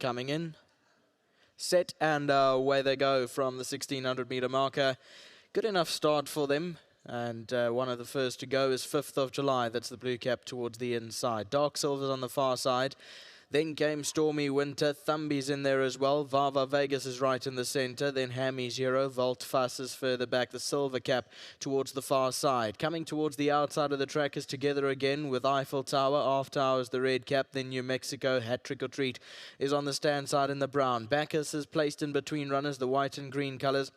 coming in. Set and away they go from the 1600 meter marker. Good enough start for them. And one of the first to go is 5th of July. That's the blue cap towards the inside. Dark Silver's on the far side. Then came Stormy Winter. Thumby's in there as well. Vava Vegas is right in the center. Then Hammy's Hero. Volt Fuss is further back. The silver cap towards the far side. Coming towards the outside of the track is Together Again with Eiffel Tower. After Hours the red cap. Then New Mexico. Hat Trick or Treat is on the stand side in the brown. Bacchus is placed in between runners. The white and green colors.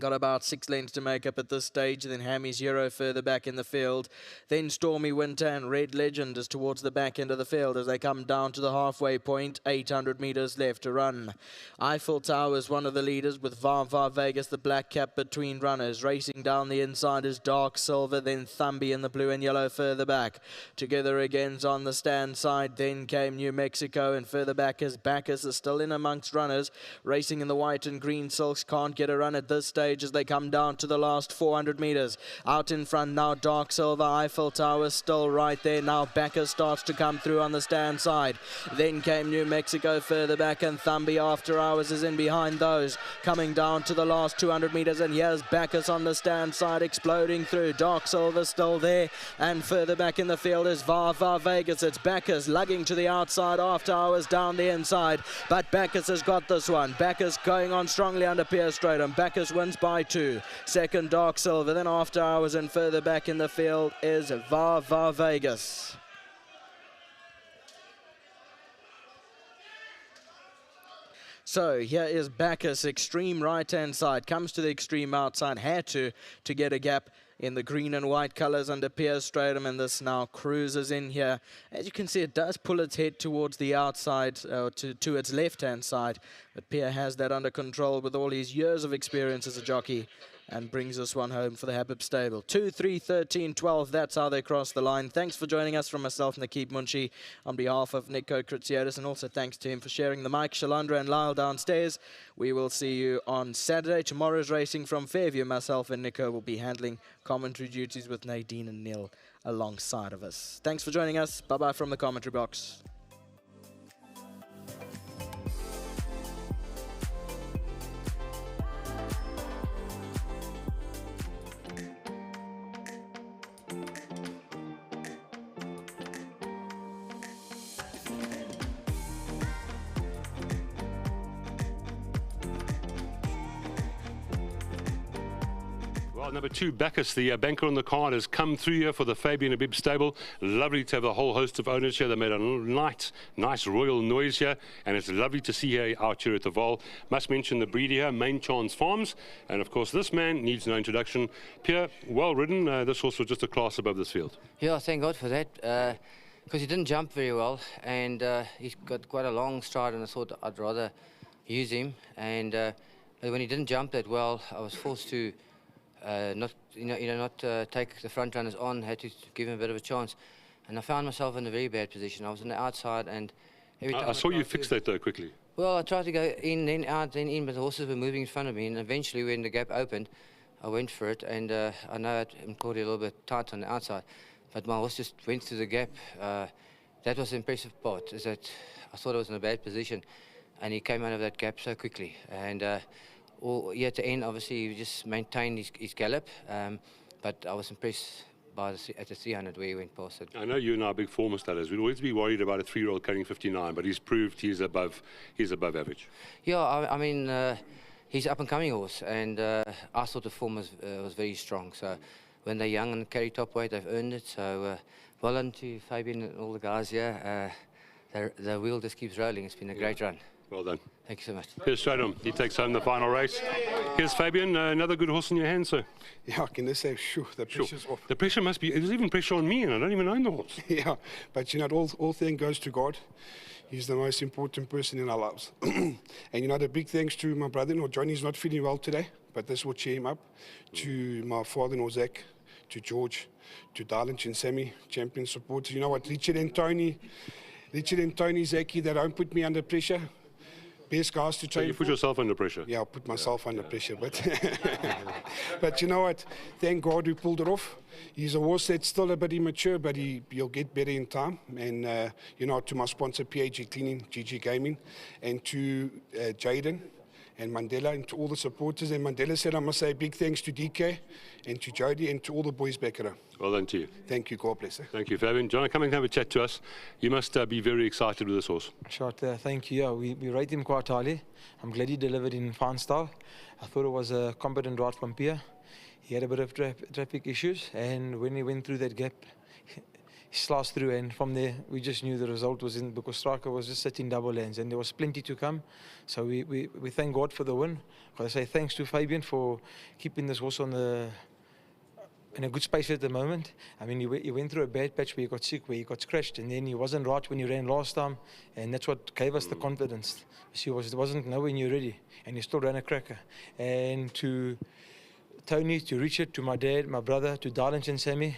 Got about 6 lengths to make up at this stage. Then Hammy's Hero further back in the field. Then Stormy Winter and Red Legend is towards the back end of the field as they come down to the halfway point. 800 meters left to run. Eiffel Tower is one of the leaders with Vava Vegas, the black cap between runners. Racing down the inside is Dark Silver. Then Thumby in the blue and yellow further back. Together Again's on the stand side. Then came New Mexico, and further back is Bacchus is still in amongst runners. Racing in the white and green silks. Can't get a run at this stage as they come down to the last 400 meters. Out in front now, Dark Silver. Eiffel Tower still right there. Now Bacchus starts to come through on the stand side. Then came New Mexico further back, and Thumby After Hours is in behind those. Coming down to the last 200 meters, and here's Bacchus on the stand side exploding through. Dark Silver still there, and further back in the field is Vava Vegas. It's Bacchus lugging to the outside. After Hours down the inside, but Bacchus has got this one. Bacchus going on strongly under Pierce Stratum. Bacchus wins by 2. Second Dark Silver, then After Hours, and further back in the field is Vava Vegas. So here is Bacchus, extreme right-hand side, comes to the extreme outside, had to get a gap in the green and white colors under Pierce Stratum, and this now cruises in here. As you can see, it does pull its head towards the outside, to its left-hand side, but Pierre has that under control with all his years of experience as a jockey, and brings this one home for the Habib stable. 2, 3, 13, 12, that's how they cross the line. Thanks for joining us from myself, Nakeeb Munshi, on behalf of Nico Kritziadis, and also thanks to him for sharing the mic. Shalandra and Lyle downstairs. We will see you on Saturday. Tomorrow's racing from Fairview. Myself and Nico will be handling commentary duties with Nadine and Neil alongside of us. Thanks for joining us. Bye-bye from the commentary box. Well, number 2, Bacchus, the banker on the card, has come through here for the Fabian Habib stable. Lovely to have a whole host of owners here. They made a nice royal noise here, and it's lovely to see her out here at the Vaal. Must mention the breeder here, Main Chance Farms, and of course this man needs no introduction. Pierre, well ridden. This horse was just a class above this field. Yeah, thank God for that, because he didn't jump very well, and he's got quite a long stride, and I thought I'd rather use him. And when he didn't jump that well, I was forced to not take the front runners on. Had to give him a bit of a chance, and I found myself in a very bad position. I was on the outside, and every time I saw you fix that though quickly. Well, I tried to go in, then out, then in, but the horses were moving in front of me, and eventually when the gap opened, I went for it, and I know I'm caught a little bit tight on the outside, but my horse just went through the gap. That was the impressive part, is that I thought I was in a bad position, and he came out of that gap so quickly. And at the end, obviously, he just maintained his gallop, but I was impressed by at the 300 where he went past it. I know you and I are big former studies. We'd always be worried about a 3-year-old carrying 59, but he's proved he's above average. Yeah, I mean, he's an up-and-coming horse, and I thought the form was very strong. So when they're young and carry top weight, they've earned it. So well done to Fabian and all the guys here. The wheel just keeps rolling. It's been a great run. Well done. Thank you so much. Here's Stratum. He takes home the final race. Here's Fabian, another good horse in your hands, sir. Yeah, I can just say, shoo, the pressure's off. The pressure must be, there's even pressure on me, and I don't even own the horse. Yeah, but you know, all thing goes to God. He's the most important person in our lives. And you know, the big thanks to my brother-in-law, Johnny's not feeling well today, but this will cheer him up. To my father-in-law, Zach, to George, to Darlin and Sammy, champion supporters. You know what, Richard and Tony, Zachy, they don't put me under pressure. best guys to So train you put for. yourself under pressure. Yeah, I put myself under pressure, but but you know what? Thank God we pulled it off. He's a horse that's still a bit immature, but he'll get better in time. And you know, to my sponsor PAG Cleaning, GG Gaming, and to Jaden and Mandela, and to all the supporters. And Mandela said I must say big thanks to DK and to Jody and to all the boys back at home. Well done to you. Thank you. God bless. Thank you, Fabian. John, come and have a chat to us. You must be very excited with this horse. Sure, thank you. Yeah, we rate him quite highly. I'm glad he delivered in fine style. I thought it was a competent ride from Pia. He had a bit of traffic issues, and when he went through that gap, he sliced through, and from there we just knew the result was in, because Striker was just sitting double lanes, and there was plenty to come. So we thank God for the win. I say thanks to Fabian for keeping this horse on in a good space at the moment. I mean, he went through a bad patch where he got sick, where he got scratched, and then he wasn't right when he ran last time, and that's what gave us the confidence. He wasn't nowhere near ready, and he still ran a cracker. And to Tony, to Richard, to my dad, my brother, to Darlington and Sammy,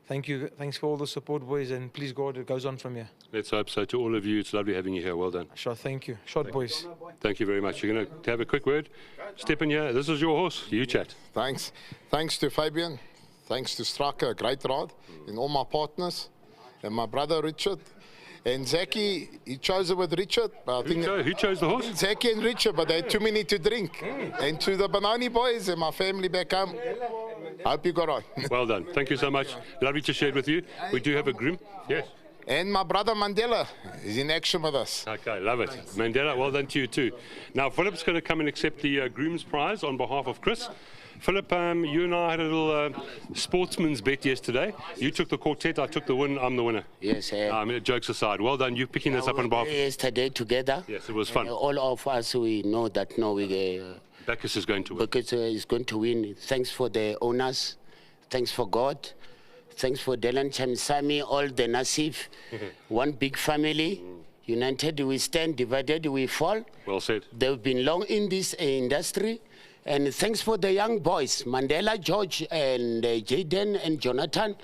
thank you. Thanks for all the support, boys, and please God, it goes on from here. Let's hope so. To all of you, it's lovely having you here. Well done. Sure, thank you. Shot, boys. Thank you very much. You're going to have a quick word? Step in here. This is your horse. You chat. Thanks. Thanks to Fabian. Thanks to Striker, a great ride. And all my partners. And my brother Richard. And Zaki, he chose it with Richard. But I think Who chose the horse? Zaki and Richard, but they had too many to drink. And to the Benoni boys and my family back home, I hope you got on. Well done. Thank you so much. Lovely to share it with you. We do have a groom. Yes. And my brother Mandela is in action with us. Okay, love it. Mandela, well done to you too. Now, Philip's going to come and accept the groom's prize on behalf of Chris. Philip, you and I had a little sportsman's bet yesterday. You took the quartet, I took the win, I'm the winner. Yes, jokes aside, well done. You picking this up on behalf. yesterday together. Yes, it was fun. All of us, we know that now Bacchus is going to win. Bacchus is going to win. Thanks for the owners. Thanks for God. Thanks for Dylan Chamsami, all the Nasif. One big family. United we stand, divided we fall. Well said. They've been long in this industry. And thanks for the young boys, Mandela, George, and Jaden and Jonathan.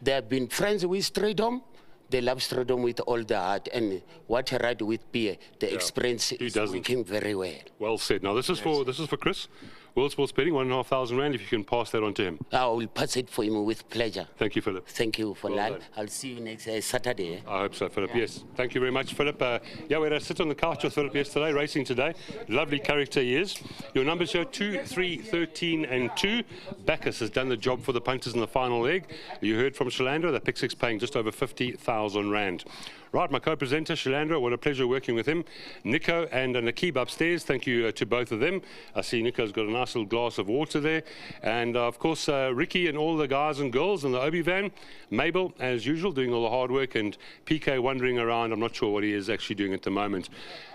They have been friends with Stradom. They love Stradom with all their heart. And what a ride with Pierre. The experience is working very well. Well said. Now, this is for Chris. World Sports Betting, 1,500 rand, if you can pass that on to him. I will pass it for him with pleasure. Thank you, Philip. Thank you for Well that. done. I'll see you next Saturday. I hope so, Philip. Yes. Thank you very much, Philip. Yeah, we had to sit on the couch with Philip yesterday, racing today. Lovely character he is. Your numbers show 2, 3, 13 and 2. Bacchus has done the job for the punters in the final leg. You heard from Shalandra, the pick six paying just over 50,000 rand. Right, my co-presenter, Shalandra, what a pleasure working with him. Nico and Nakib upstairs, thank you to both of them. I see Nico's got a nice little glass of water there. And, of course, Ricky and all the guys and girls in the Obi van. Mabel, as usual, doing all the hard work. And PK wandering around. I'm not sure what he is actually doing at the moment.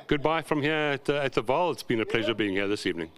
Goodbye from here at the Vaal. It's been a pleasure being here this evening.